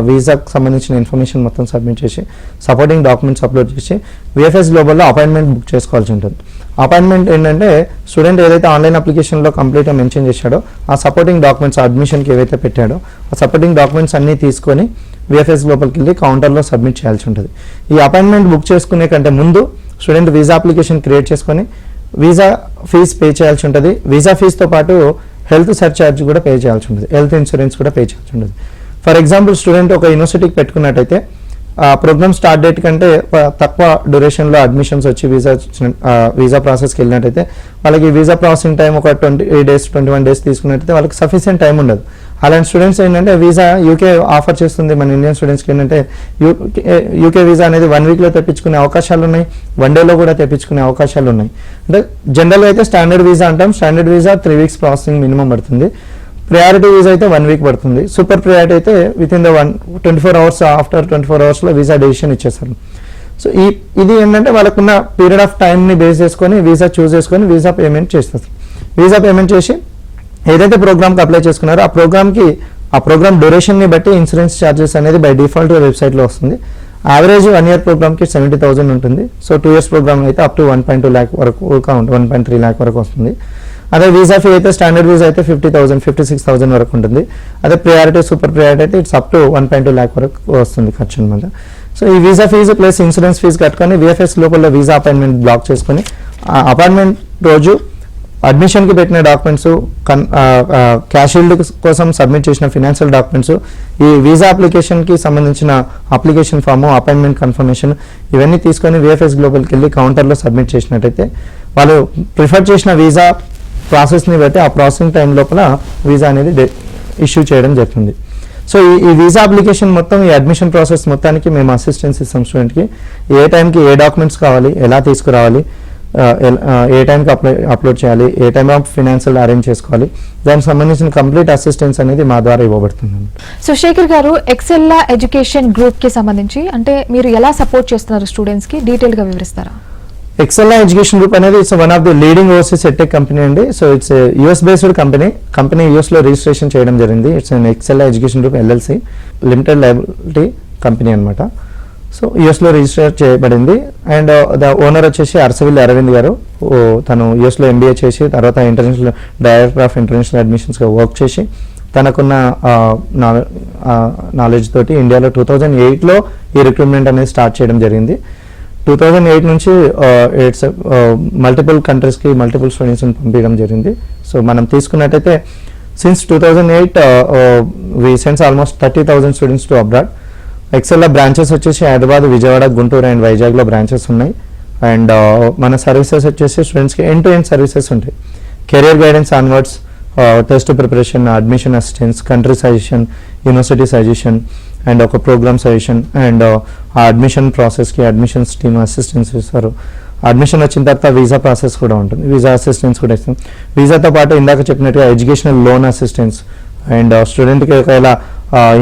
వీసాకు సంబంధించిన ఇన్ఫర్మేషన్ మొత్తం సబ్మిట్ చేసి సపోర్టింగ్ డాక్యుమెంట్స్ అప్లోడ్ చేసి VFS గ్లోబల్లో అపాయింట్మెంట్ బుక్ చేసుకోవాల్సి ఉంటుంది. అపాయింట్మెంట్ ఏంటంటే స్టూడెంట్ ఏదైతే ఆన్లైన్ అప్లికేషన్లో కంప్లీట్గా మెన్షన్ చేశాడో ఆ సపోర్టింగ్ డాక్యుమెంట్స్ అడ్మిషన్కి ఏవైతే పెట్టాడో ఆ సపోర్టింగ్ డాక్యుమెంట్స్ అన్నీ తీసుకొని VFS గ్లోబల్కి వెళ్ళి కౌంటర్లో సబ్మిట్ చేయాల్సి ఉంటుంది. ఈ అపాయింట్మెంట్ బుక్ చేసుకునే కంటే ముందు స్టూడెంట్ వీసా అప్లికేషన్ క్రియేట్ చేసుకొని వీసా ఫీజ్ పే చేయాల్సి ఉంటుంది. వీసా ఫీజుతో పాటు హెల్త్ సర్చార్జ్ కూడా పే చేయాల్సి ఉంటుంది. హెల్త్ ఇన్సూరెన్స్ కూడా పే చేయాల్సి ఉంటుంది. ఫర్ ఎగ్జాంపుల్ స్టూడెంట్ ఒక యూనివర్సిటీకి పెట్టుకున్నట్టయితే ప్రోగ్రామ్ స్టార్ట్ డేట్ కంటే తక్కువ డ్యూరేషన్లో అడ్మిషన్స్ వచ్చి వీసా ప్రాసెస్కి వెళ్ళినట్టయితే వాళ్ళకి వీసా ప్రాసెసింగ్ టైం ఒక 20 days 21 days తీసుకున్నట్టయితే వాళ్ళకి సఫిషియెంట్ టైం ఉండదు. అలాంటి స్టూడెంట్స్ ఏంటంటే వీసా యూకే ఆఫర్ చేస్తుంది మన ఇండియన్ స్టూడెంట్స్కి ఏంటంటే యూకే వీసా అనేది 1 weekలో తెప్పించుకునే అవకాశాలు ఉన్నాయి, 1 dayలో కూడా తెప్పించుకునే అవకాశాలు ఉన్నాయి. అంటే జనరల్గా అయితే స్టాండర్డ్ వీసా అంటాం. Standard visa 3 weeks processing minimum పడుతుంది. ప్రయారిటీ వీసా అయితే 1 week పడుతుంది. సూపర్ ప్రయారిటీ అయితే with in the 24 hours after 24 hours visa decision ఇచ్చేస్తారు. సో ఇది ఏంటంటే వాళ్ళకున్న పీరియడ్ ఆఫ్ టైంని బేస్ చేసుకొని వీసా చూస్ చేసుకొని వీసా పేమెంట్ చేస్తారు. వీసా పేమెంట్ చేసి ఏదైతే ప్రోగ్రామ్కి అప్లై చేసుకున్నారో ఆ ప్రోగ్రామ్ డ్యూరేషన్ని బట్టి ఇన్సూరెన్స్ ఛార్జెస్ అనేది బై డిఫాల్ట్ వెబ్సైట్లో వస్తుంది. యావరేజ్ 1 year ప్రోగ్రామ్కి 70,000 ఉంటుంది. సో 2 years ప్రోగ్రామ్ అయితే అప్ టు 1.2 lakh వరకు 1.3 lakh వరకు వస్తుంది. అదే వీసా ఫీ అయితే స్టాండర్డ్ వీసా అయితే 50,000 56,000 వరకు ఉంటుంది. అదే ప్రయారిటీ సూపర్ ప్రయారిటీ అయితే ఇట్స్ అప్ టు 1.2 lakh వరకు వస్తుంది ఖర్చు అనమాట. సో ఈ visa fees plus insurance fees కట్టుకొని VFS లోపల వీసా అపాయింట్మెంట్ బ్లాక్ చేసుకొని అపాయింట్మెంట్ రోజు అడ్మిషన్కి పెట్టిన డాక్యుమెంట్స్ క్యాష్ షీల్డ్ కోసం సబ్మిట్ చేసిన ఫినాన్షియల్ డాక్యుమెంట్స్ ఈ వీసా అప్లికేషన్కి సంబంధించిన అప్లికేషన్ ఫాము అపాయింట్మెంట్ కన్ఫర్మేషన్ ఇవన్నీ తీసుకొని VFS గ్లోబల్కి వెళ్ళి కౌంటర్లో సబ్మిట్ చేసినట్టయితే వాళ్ళు ప్రిఫర్ చేసిన వీసా ప్రాసెస్ని బట్టి ఆ ప్రాసెసింగ్ టైం లోపల వీసా అనేది ఇష్యూ చేయడం జరుగుతుంది. సో ఈ వీసా అప్లికేషన్ మొత్తం ఈ అడ్మిషన్ ప్రాసెస్ మొత్తానికి మేము అసిస్టెన్స్ ఇస్తాం స్టూడెంట్కి. ఏ టైంకి ఏ డాక్యుమెంట్స్ కావాలి, ఎలా తీసుకురావాలి, ఏ టైంకి అప్లోడ్ చేయాలి, ఏ టైం ఆఫ్ ఫినాన్షియల్ అరేంజ్ చేసుకోవాలి, దానికి సంబంధించిన కంప్లీట్ అసిస్టెన్స్ అనేది మా ద్వారా ఇవ్వబడుతుంది. సో శేఖర్ గారు, ఎక్సెల్లా ఎడ్యుకేషన్ గ్రూప్కి సంబంధించి అంటే మీరు ఎలా సపోర్ట్ చేస్తున్నారు స్టూడెంట్స్కి డీటెయిల్గా వివరిస్తారా? ఎక్సెల్లా ఎడ్యుకేషన్ గ్రూప్ అనేది it's one of the leading overseas edtech company అండి. So it's US based company US లో రిజిస్ట్రేషన్ చేయడం జరిగింది. It's Excella education group LLC limited liability company అనమాట. సో US లో రిజిస్టర్ చేయబడింది. అండ్ ద ఓనర్ వచ్చేసి అరసవిల్లి అరవింద్ గారు. తను US లో MBA చేసి తర్వాత ఇంటర్నేషనల్ డైరెక్టర్ ఆఫ్ ఇంటర్నేషనల్ అడ్మిషన్స్గా వర్క్ చేసి తనకున్న నాలెడ్జ్ తోటి ఇండియాలో 2008లో ఈ రిక్రూట్మెంట్ అనేది స్టార్ట్ చేయడం జరిగింది. 2008 నుంచి మల్టిపుల్ కంట్రీస్కి మల్టిపుల్ స్టూడెంట్స్ని పంపించడం జరిగింది. సో మనం తీసుకున్నట్టయితే since 2008 we sends almost 30,000 students to abroad. Excella branches వచ్చేసి హైదరాబాద్, విజయవాడ, గుంటూరు అండ్ వైజాగ్లో బ్రాంచెస్ ఉన్నాయి. అండ్ మన సర్వీసెస్ వచ్చేసి స్టూడెంట్స్కి ఎండ్ టు ఎండ్ సర్వీసెస్ ఉంటాయి. Career guidance onwards, test preparation, admission assistance, country suggestion, university suggestion and ఒక ప్రోగ్రామ్ సజెషన్ అండ్ ఆ admission ప్రాసెస్కి అడ్మిషన్స్ టీమ్ అసిస్టెన్స్ ఇస్తారు. అడ్మిషన్ వచ్చిన తర్వాత వీసా ప్రాసెస్ కూడా ఉంటుంది, వీసా అసిస్టెన్స్ కూడా ఇస్తాం. వీసాతో పాటు ఇందాక చెప్పినట్టుగా ఎడ్యుకేషనల్ లోన్ అసిస్టెన్స్ అండ్ స్టూడెంట్కి ఒకవేళ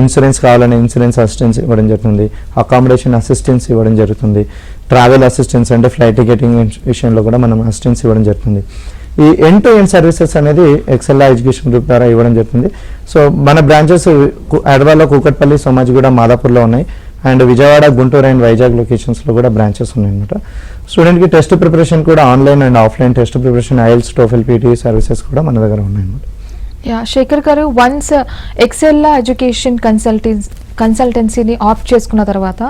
ఇన్సూరెన్స్ కావాలని ఇన్సూరెన్స్ అసిస్టెన్స్ ఇవ్వడం జరుగుతుంది, అకామిడేషన్ అసిస్టెన్స్ ఇవ్వడం జరుగుతుంది, ట్రావెల్ అసిస్టెన్స్ అంటే ఫ్లైట్ టికెటింగ్ విషయంలో కూడా మనం అసిస్టెన్స్ ఇవ్వడం జరుగుతుంది. ఈ ఎండ్ టు ఎండ్ సర్వీసెస్ అనేది ఎక్సెల్లా ఎడ్యుకేషన్ గ్రూప్ ద్వారా ఇవ్వడం జరుగుతుంది. సో మన బ్రాంచెస్ హైదరాబాద్లో కూకట్పల్లి, సోమాజిగూడ, మాదాపూర్లో ఉన్నాయి అండ్ విజయవాడ, గుంటూరు అండ్ వైజాగ్ లొకేషన్స్లో కూడా బ్రాంచెస్ ఉన్నాయన్నమాట. స్టూడెంట్కి టెస్ట్ ప్రిపరేషన్ కూడా online and offline test preparation, IELTS, TOEFL, PT services కూడా మన దగ్గర ఉన్నాయన్నమాట. యా శేఖర్ గారు, వన్స్ ఎక్సెల్లా ఎడ్యుకేషన్ కన్సల్టెన్సీని ఆప్ట్ చేసుకున్న తర్వాత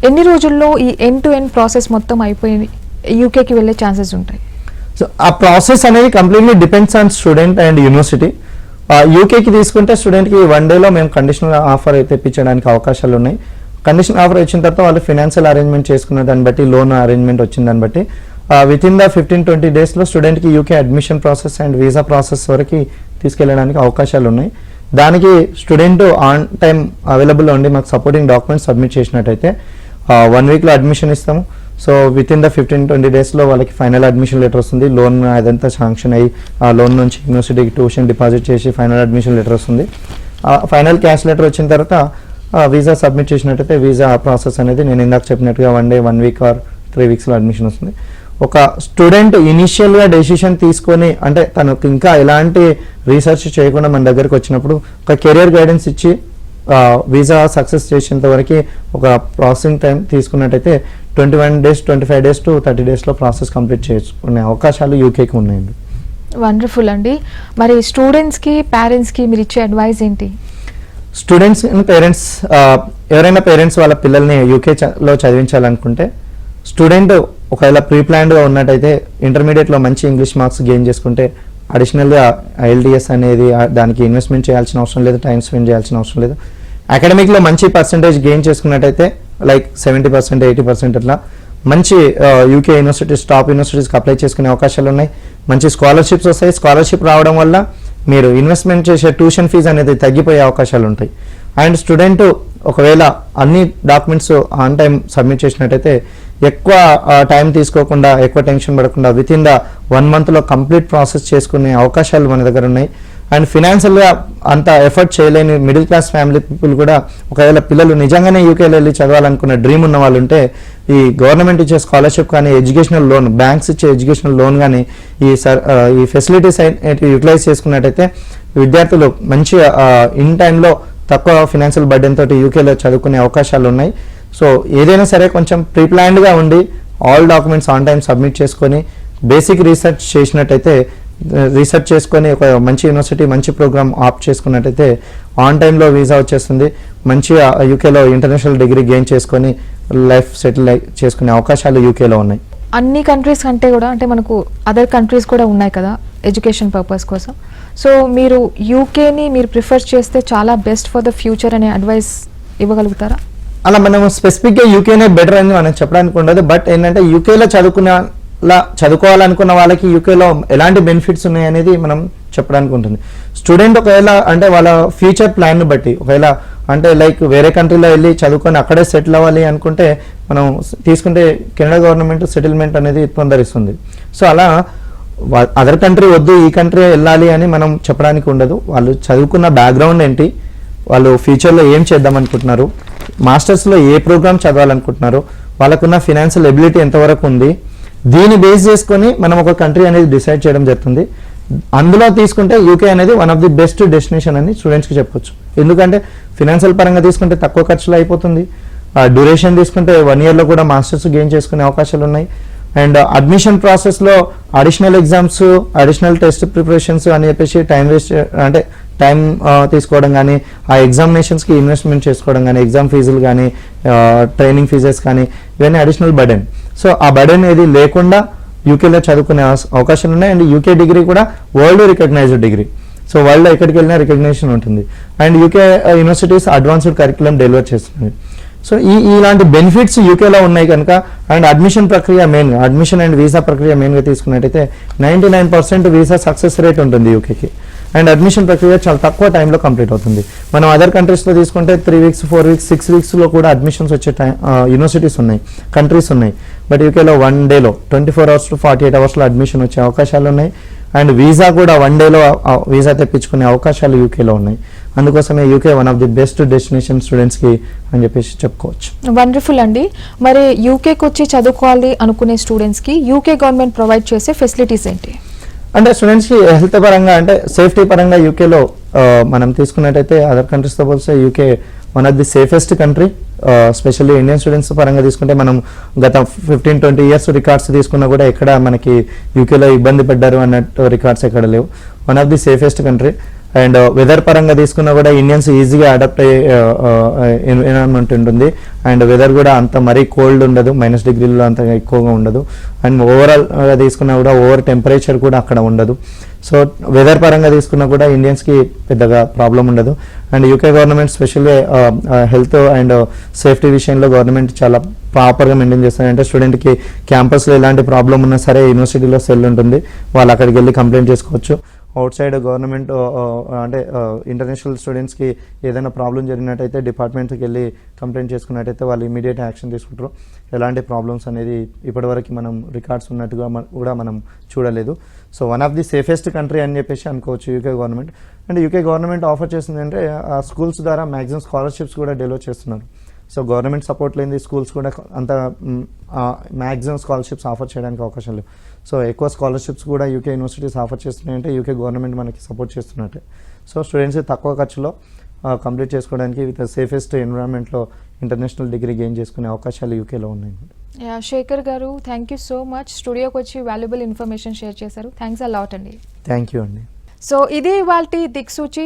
ఎన్ని రోజుల్లో ఈ ఎండ్ టు ఎండ్ ప్రాసెస్ మొత్తం అయిపోయి యూకేకి వెళ్ళే ఛాన్సెస్ ఉంటాయి? సో ఆ ప్రాసెస్ అనేది completely depends on student and university. యూకేకి తీసుకుంటే స్టూడెంట్కి 1 డేలో మేము కండిషనల్ ఆఫర్ అయితే ఇప్పించడానికి అవకాశాలు ఉన్నాయి. కండిషనల్ ఆఫర్ వచ్చిన తర్వాత వాళ్ళు ఫినాన్షియల్ అరేంజ్మెంట్ చేసుకున్న దాన్ని బట్టి, లోన్ అరేంజ్మెంట్ వచ్చిన దాన్ని బట్టి విత్ ఇన్ ద 15-20 డేస్లో స్టూడెంట్కి UK admission process and visa process వరకు తీసుకెళ్ళడానికి అవకాశాలు ఉన్నాయి. దానికి స్టూడెంట్ ఆన్ టైం అవైలబుల్లో ఉండి మాకు సపోర్టింగ్ డాక్యుమెంట్స్ సబ్మిట్ చేసినట్టయితే 1 వీక్లో అడ్మిషన్ ఇస్తాము. సో విత్ ఇన్ ద 15-20 డేస్లో వాళ్ళకి ఫైనల్ అడ్మిషన్ లెటర్ వస్తుంది. లోన్ అదంతా శాంక్షన్ అయ్యి ఆ లోన్ నుంచి యూనివర్సిటీకి ట్యూషన్ డిపాజిట్ చేసి ఫైనల్ అడ్మిషన్ లెటర్ వస్తుంది. ఫైనల్ క్యాష్ లెటర్ వచ్చిన తర్వాత వీసా సబ్మిట్ చేసినట్టయితే వీసా ప్రాసెస్ అనేది నేను ఇందాక చెప్పినట్టుగా 1 డే, 1 వీక్ ఆర్ 3 వీక్స్లో అడ్మిషన్ వస్తుంది. ఒక స్టూడెంట్ ఇనిషియల్గా డెసిషన్ తీసుకొని, అంటే తనకు ఇంకా ఎలాంటి రీసెర్చ్ చేయకుండా మన దగ్గరికి వచ్చినప్పుడు ఒక కెరియర్ గైడెన్స్ ఇచ్చి వీసా సక్సెస్ చేసేంత వరకు ఒక ప్రాసెసింగ్ టైం తీసుకున్నట్టయితే 21 డేస్, 25 డేస్ టు 30 డేస్లో ప్రాసెస్ కంప్లీట్ చేసుకునే అవకాశాలు యూకేకి ఉన్నాయండి. వండర్ఫుల్ అండి. మరి స్టూడెంట్స్కి, పేరెంట్స్కి మీరు ఇచ్చే అడ్వైస్ ఏంటి? స్టూడెంట్స్ అండ్ పేరెంట్స్, ఎవరైనా పేరెంట్స్ వాళ్ళ పిల్లల్ని యూకేలో చదివించాలనుకుంటే, స్టూడెంట్ ఒకవేళ ప్రీ ప్లాన్డ్గా ఉన్నట్టయితే ఇంటర్మీడియట్లో మంచి ఇంగ్లీష్ మార్క్స్ గెయిన్ చేసుకుంటే అడిషనల్గా ఐఎల్టీఎస్ అనేది దానికి ఇన్వెస్ట్మెంట్ చేయాల్సిన అవసరం లేదు, టైం స్పెండ్ చేయాల్సిన అవసరం లేదు. అకాడమిక్లో మంచి పర్సంటేజ్ గెయిన్ చేసుకున్నట్టయితే లైక్ 70%, 80% అట్లా మంచి యూకే యూనివర్సిటీస్, టాప్ యూనివర్సిటీస్కి అప్లై చేసుకునే అవకాశాలు ఉన్నాయి. మంచి స్కాలర్షిప్స్ వస్తాయి. స్కాలర్షిప్ రావడం వల్ల మీరు ఇన్వెస్ట్మెంట్ చేసే ట్యూషన్ ఫీజు అనేది తగ్గిపోయే అవకాశాలు ఉంటాయి. అండ్ స్టూడెంట్ ఒకవేళ అన్ని డాక్యుమెంట్స్ ఆన్ టైం సబ్మిట్ చేసినట్టయితే ఎక్కువ టైం తీసుకోకుండా, ఎక్కువ టెన్షన్ పడకుండా విత్ ఇన్ ద 1 మంత్లో కంప్లీట్ ప్రాసెస్ చేసుకునే అవకాశాలు మన దగ్గర ఉన్నాయి. అండ్ ఫినాన్షియల్గా అంత ఎఫర్ట్ చేయలేని మిడిల్ క్లాస్ ఫ్యామిలీ పీపుల్ కూడా ఒకవేళ పిల్లలు నిజంగానే యూకేలో వెళ్ళి చదవాలనుకున్న డ్రీమ్ ఉన్న వాళ్ళు ఉంటే ఈ గవర్నమెంట్ ఇచ్చే స్కాలర్షిప్ కానీ, ఎడ్యుకేషనల్ లోన్, బ్యాంక్స్ ఇచ్చే ఎడ్యుకేషనల్ లోన్ కానీ ఈ ఫెసిలిటీస్ యూటిలైజ్ చేసుకున్నట్టయితే విద్యార్థులు మంచి ఇన్ టైంలో తక్కువ ఫినాన్షియల్ బర్డెన్ తోటి యూకేలో చదువుకునే అవకాశాలు ఉన్నాయి. సో ఏదైనా సరే కొంచెం ప్రీ ప్లాన్డ్గా ఉండి all documents on time submit చేసుకొని బేసిక్ రీసెర్చ్ చేసినట్టయితే, రీసెర్చ్ చేసుకొని ఒక మంచి యూనివర్సిటీ, మంచి ప్రోగ్రామ్ ఆప్ట్ చేసుకున్నట్టయితే ఆన్ టైంలో వీసా వచ్చేస్తుంది. మంచి యూకేలో ఇంటర్నేషనల్ డిగ్రీ గెయిన్ చేసుకొని లైఫ్ సెటిల్ చేసుకునే అవకాశాలు యూకేలో ఉన్నాయి. అన్ని కంట్రీస్ కంటే కూడా, అంటే మనకు అదర్ కంట్రీస్ కూడా ఉన్నాయి కదా ఎడ్యుకేషన్ పర్పస్ కోసం. సో మీరు యూకేని మీరు ప్రిఫర్ చేస్తే చాలా బెస్ట్ ఫర్ ద ఫ్యూచర్ అనే అడ్వైస్ ఇవ్వగలుగుతారా? అలా మనం స్పెసిఫిక్గా యూకేనే బెటర్ అని మనం చెప్పడానికి ఉండదు. బట్ ఏంటంటే యూకేలో చదువుకోవాలనుకున్న వాళ్ళకి యూకేలో ఎలాంటి బెనిఫిట్స్ ఉన్నాయి అనేది మనం చెప్పడానికి ఉంటుంది. స్టూడెంట్ ఒకవేళ అంటే వాళ్ళ ఫ్యూచర్ ప్లాన్ బట్టి ఒకవేళ అంటే లైక్ వేరే కంట్రీలో వెళ్ళి చదువుకొని అక్కడే సెటిల్ అవ్వాలి అనుకుంటే మనం తీసుకుంటే కెనడా గవర్నమెంట్ సెటిల్మెంట్ అనేది పొందరిస్తుంది. సో అలా అదర్ కంట్రీ వద్దు, ఈ కంట్రీ వెళ్ళాలి అని మనం చెప్పడానికి ఉండదు. వాళ్ళు చదువుకున్న బ్యాక్గ్రౌండ్ ఏంటి, వాళ్ళు ఫ్యూచర్లో ఏం చేద్దాం అనుకుంటున్నారు, మాస్టర్స్లో ఏ ప్రోగ్రామ్ చదవాలనుకుంటున్నారు, వాళ్ళకున్న ఫినాన్షియల్ ఎబిలిటీ ఎంతవరకు ఉంది, దీన్ని బేస్ చేసుకొని మనం ఒక కంట్రీ అనేది డిసైడ్ చేయడం జరుగుతుంది. అందులో తీసుకుంటే యూకే అనేది one of the best destination అని స్టూడెంట్స్కి చెప్పొచ్చు. ఎందుకంటే ఫినాన్షియల్ పరంగా తీసుకుంటే తక్కువ ఖర్చులో అయిపోతుంది. డ్యూరేషన్ తీసుకుంటే 1 ఇయర్లో కూడా మాస్టర్స్ గెయిన్ చేసుకునే అవకాశాలు ఉన్నాయి. అండ్ అడ్మిషన్ ప్రాసెస్లో additional exams, additional test preparations అని చెప్పేసి టైం తీసుకోవడం కానీ, ఆ ఎగ్జామినేషన్స్కి ఇన్వెస్ట్మెంట్ చేసుకోవడం కానీ, ఎగ్జామ్ ఫీజులు కానీ, ట్రైనింగ్ ఫీజెస్ కానీ, ఇవన్నీ అడిషనల్ బర్డెన్. సో ఆ బర్డెన్ ఏది లేకుండా యూకేలో చదువుకునే అవకాశాలు ఉన్నాయి. అండ్ యూకే డిగ్రీ కూడా వరల్డ్ రికగ్నైజ్డ్ డిగ్రీ. సో వరల్డ్లో ఎక్కడికి వెళ్ళినా రికగ్నిషన్ ఉంటుంది. And UK universities advanced curriculum deliver చేస్తుంది. సో ఇలాంటి బెనిఫిట్స్ యూకేలో ఉన్నాయి కనుక, అండ్ అడ్మిషన్ ప్రక్రియ మెయిన్గా, అడ్మిషన్ అండ్ వీసా ప్రక్రియ మెయిన్గా తీసుకున్నట్టయితే 99% వీసా సక్సెస్ రేట్ ఉంటుంది యూకేకి. అండ్ అడ్మిషన్ ప్రక్రియ చాలా తక్కువ టైంలో కంప్లీట్ అవుతుంది. మనం అదర్ కంట్రీస్లో తీసుకుంటే 3 వీక్స్ 4 వీక్స్ 6 వీక్స్లో కూడా అడ్మిషన్స్ వచ్చే యూనివర్సిటీస్ ఉన్నాయి, కంట్రీస్ ఉన్నాయి. బట్ యూకేలో 1 డేలో 24 అవర్స్ టు 48 అవర్స్లో అడ్మిషన్ వచ్చే అవకాశాలు ఉన్నాయి. అండ్ వీసా కూడా 1 డేలో వీసా తెప్పించుకునే అవకాశాలు యూకేలో ఉన్నాయి. అందుకోసమే UK one of the best destination స్టూడెంట్స్కి అని చెప్పేసి చెప్పుకోవచ్చు. వండర్ఫుల్ అండి. మరి యూకేకి వచ్చి చదువుకోవాలి అనుకునే స్టూడెంట్స్కి యూకే గవర్నమెంట్ ప్రొవైడ్ చేసే ఫెసిలిటీస్ ఏంటి? అంటే స్టూడెంట్స్కి హెల్త్ పరంగా, అంటే సేఫ్టీ పరంగా యూకేలో మనం తీసుకున్నట్టయితే అదర్ కంట్రీస్తో పోలిస్తే UK one of the safest country. Specially Indian students పరంగా తీసుకుంటే మనం గత 15-20 ఇయర్స్ రికార్డ్స్ తీసుకున్నా కూడా ఎక్కడ మనకి యూకేలో ఇబ్బంది పడ్డారు అన్నట్టు రికార్డ్స్ ఎక్కడ లేవు. One of the safest country. And weather పరంగా తీసుకున్నా కూడా ఇండియన్స్ ఈజీగా అడాప్ట్ అయ్యే ఎన్విరాన్మెంట్ ఉంటుంది. అండ్ వెదర్ కూడా అంత మరీ కోల్డ్ ఉండదు, -డిగ్రీలో అంత ఎక్కువగా ఉండదు. అండ్ ఓవరాల్ తీసుకున్నా కూడా ఓవర్ టెంపరేచర్ కూడా అక్కడ ఉండదు. సో వెదర్ పరంగా తీసుకున్నా కూడా ఇండియన్స్కి పెద్దగా ప్రాబ్లం ఉండదు. And UK government specially health and safety విషయంలో గవర్నమెంట్ చాలా ప్రాపర్గా మెయింటైన్ చేస్తారు. అంటే స్టూడెంట్కి క్యాంపస్లో ఎలాంటి ప్రాబ్లం ఉన్నా సరే యూనివర్సిటీలో సెల్ ఉంటుంది, వాళ్ళు అక్కడికి వెళ్ళి కంప్లైంట్ చేసుకోవచ్చు. అవుట్ సైడ్ గవర్నమెంట్ అంటే ఇంటర్నేషనల్ స్టూడెంట్స్కి ఏదైనా ప్రాబ్లం జరిగినట్టయితే డిపార్ట్మెంట్కి వెళ్ళి కంప్లైంట్ చేసుకున్నట్టయితే వాళ్ళు ఇమీడియట్ యాక్షన్ తీసుకుంటారు. ఎలాంటి ప్రాబ్లమ్స్ అనేది ఇప్పటివరకు మనం రికార్డ్స్ ఉన్నట్టుగా కూడా మనం చూడలేదు. So one of the safest country అని చెప్పేసి అనుకోవచ్చు UK government. And UK government offer చేసిందంటే స్కూల్స్ ద్వారా మ్యాక్సిమం స్కాలర్షిప్స్ కూడా డెలివర్ చేస్తున్నారు. సో గవర్నమెంట్ సపోర్ట్ లేని స్కూల్స్ కూడా అంత మ్యాక్సిమం స్కాలర్షిప్స్ ఆఫర్ చేయడానికి అవకాశం లేవు. సో ఎక్కువ స్కాలర్షిప్స్ కూడా యూకే యూనివర్సిటీస్ ఆఫర్ చేస్తున్నాయంటే యూకే గవర్నమెంట్ మనకి సపోర్ట్ చేస్తున్నట్టే. సో స్టూడెంట్స్ తక్కువ ఖర్చులో కంప్లీట్ చేసుకోవడానికి విత్ సేఫెస్ట్ ఎన్విరాన్మెంట్లో ఇంటర్నేషనల్ డిగ్రీ గెయిన్ చేసుకునే అవకాశాలు యూకేలో ఉన్నాయి. శేఖర్ గారు, థ్యాంక్ యూ సో మచ్. స్టూడియోకి వచ్చి వాల్యుబుల్ ఇన్ఫర్మేషన్ షేర్ చేశారు. థ్యాంక్స్ అ లాట్ అండి. థ్యాంక్ యూ అండి. సో ఇదే ఇవాల్టి దిక్సూచి.